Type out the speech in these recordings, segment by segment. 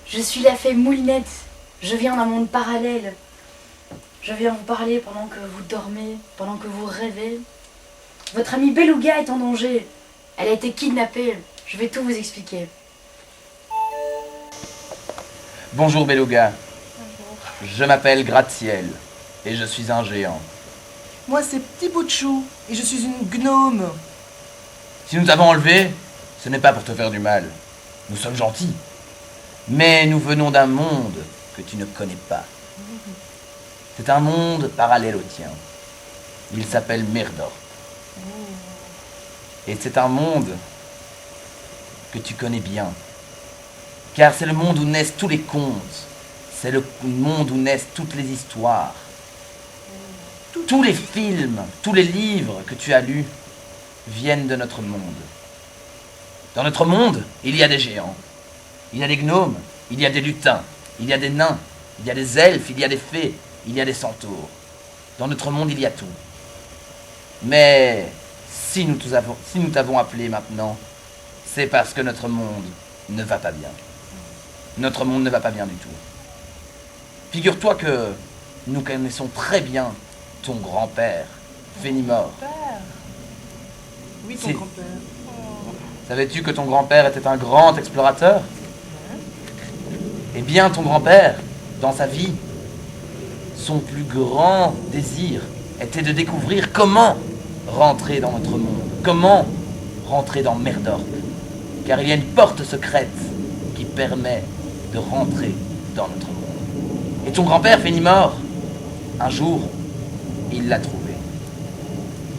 Je suis la fée Moulinette, je viens d'un monde parallèle. Je viens vous parler pendant que vous dormez, pendant que vous rêvez. Votre amie Beluga est en danger. Elle a été kidnappée. Je vais tout vous expliquer. Bonjour Beluga. Bonjour. Je m'appelle Gratte-Ciel et je suis un géant. Moi c'est Petit Bout de Chou et je suis une gnome. Si nous t'avons enlevé, ce n'est pas pour te faire du mal. Nous sommes gentils. Mais nous venons d'un monde que tu ne connais pas. C'est un monde parallèle au tien. Il s'appelle Merdor. Et c'est un monde que tu connais bien. Car c'est le monde où naissent tous les contes. C'est le monde où naissent toutes les histoires. Tous les films, tous les livres que tu as lus viennent de notre monde. Dans notre monde, il y a des géants. Il y a des gnomes, il y a des lutins, il y a des nains, il y a des elfes, il y a des fées, il y a des centaures. Dans notre monde, il y a tout. Mais si nous t'avons appelé maintenant, c'est parce que notre monde ne va pas bien. Notre monde ne va pas bien du tout. Figure-toi que nous connaissons très bien ton grand-père, Fenimore. Oui, ton grand-père. Savais-tu que ton grand-père était un grand explorateur ? Eh bien, ton grand-père, dans sa vie, son plus grand désir était de découvrir comment rentrer dans notre monde, comment rentrer dans Merdor. Car il y a une porte secrète qui permet de rentrer dans notre monde. Et ton grand-père, Fenimore, un jour, il l'a trouvé.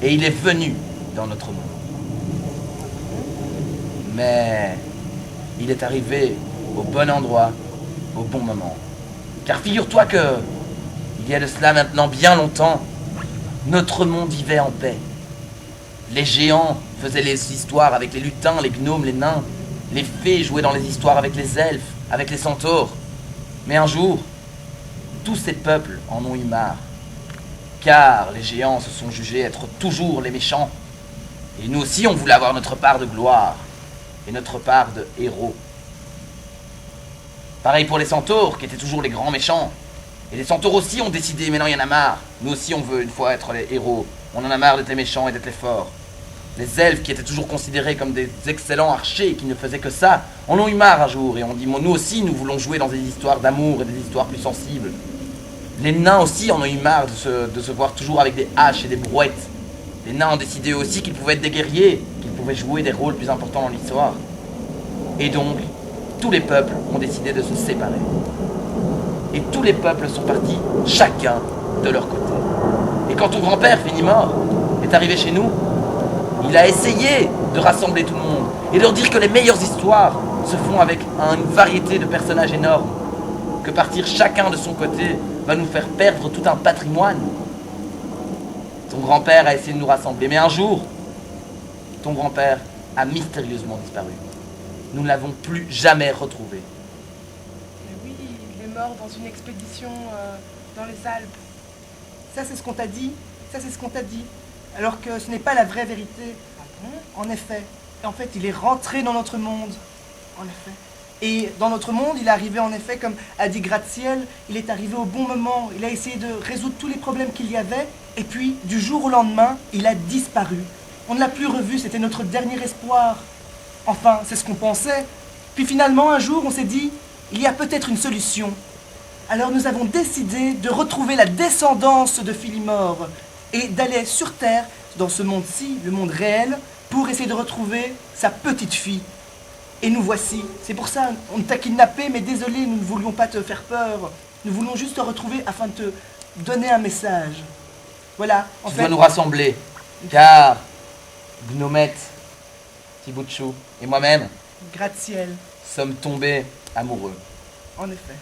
Et il est venu dans notre monde. Mais il est arrivé au bon endroit, au bon moment. Car figure-toi que Il y a de cela maintenant bien longtemps, notre monde vivait en paix. Les géants faisaient les histoires avec les lutins, les gnomes, les nains. Les fées jouaient dans les histoires avec les elfes, avec les centaures. Mais un jour, tous ces peuples en ont eu marre. Car les géants se sont jugés être toujours les méchants. Et nous aussi, on voulait avoir notre part de gloire et notre part de héros. Pareil pour les centaures, qui étaient toujours les grands méchants. Et les centaures aussi ont décidé, mais non, il y en a marre. Nous aussi, on veut une fois être les héros. On en a marre d'être les méchants et d'être les forts. Les elfes, qui étaient toujours considérés comme des excellents archers, qui ne faisaient que ça, en ont eu marre un jour. Et on dit, bon, nous aussi, nous voulons jouer dans des histoires d'amour et des histoires plus sensibles. Les nains aussi en ont eu marre de se voir toujours avec des haches et des brouettes. Les nains ont décidé eux aussi qu'ils pouvaient être des guerriers, qu'ils pouvaient jouer des rôles plus importants dans l'histoire. Et donc, tous les peuples ont décidé de se séparer. Et tous les peuples sont partis, chacun de leur côté. Et quand ton grand-père, Finimore, est arrivé chez nous, il a essayé de rassembler tout le monde et de leur dire que les meilleures histoires se font avec une variété de personnages énormes. Que partir chacun de son côté va nous faire perdre tout un patrimoine. Ton grand-père a essayé de nous rassembler, mais un jour, ton grand-père a mystérieusement disparu. Nous ne l'avons plus jamais retrouvé. Mais oui, il est mort dans une expédition dans les Alpes. Ça, c'est ce qu'on t'a dit. Ça, c'est ce qu'on t'a dit. Alors que ce n'est pas la vraie vérité. Ah bon? En effet. En fait, il est rentré dans notre monde. En effet. Et dans notre monde, il est arrivé en effet, comme a dit Gratte-Ciel, il est arrivé au bon moment. Il a essayé de résoudre tous les problèmes qu'il y avait. Et puis, du jour au lendemain, il a disparu. On ne l'a plus revu, c'était notre dernier espoir. Enfin, c'est ce qu'on pensait. Puis finalement, un jour, on s'est dit, il y a peut-être une solution. Alors nous avons décidé de retrouver la descendance de Finimore et d'aller sur Terre, dans ce monde-ci, le monde réel, pour essayer de retrouver sa petite fille. Et nous voici. C'est pour ça, on t'a kidnappé, mais désolé, nous ne voulions pas te faire peur. Nous voulons juste te retrouver afin de te donner un message. Voilà, en Tu fait... dois nous rassembler, car Gnomette, Thiboutchou et moi-même Gratte-Ciel, sommes tombés amoureux. en effet.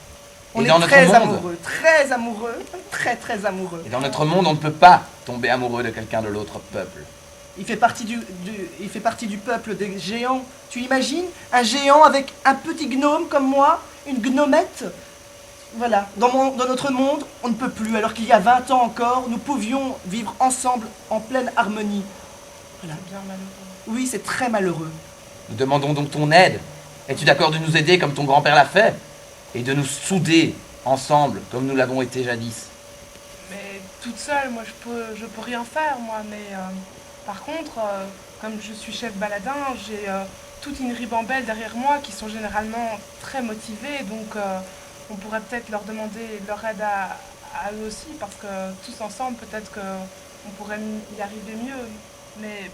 Et On dans est notre très monde- amoureux, très amoureux, très très amoureux. Et dans notre monde, on ne peut pas tomber amoureux de quelqu'un de l'autre peuple. Il fait partie du peuple des géants. Tu imagines un géant avec un petit gnome comme moi, une gnomette? Voilà, dans notre monde, on ne peut plus. Alors qu'il y a 20 ans encore, nous pouvions vivre ensemble en pleine harmonie. Voilà. C'est bien malheureux. Oui, c'est très malheureux. Nous demandons donc ton aide. Es-tu d'accord de nous aider comme ton grand-père l'a fait? Et de nous souder ensemble comme nous l'avons été jadis? Mais toute seule, moi, je peux rien faire, moi. Mais par contre, comme je suis chef baladin, j'ai toute une ribambelle derrière moi qui sont généralement très motivés. Donc, on pourrait peut-être leur demander leur aide à eux aussi, parce que tous ensemble, peut-être qu'on pourrait y arriver mieux. Mais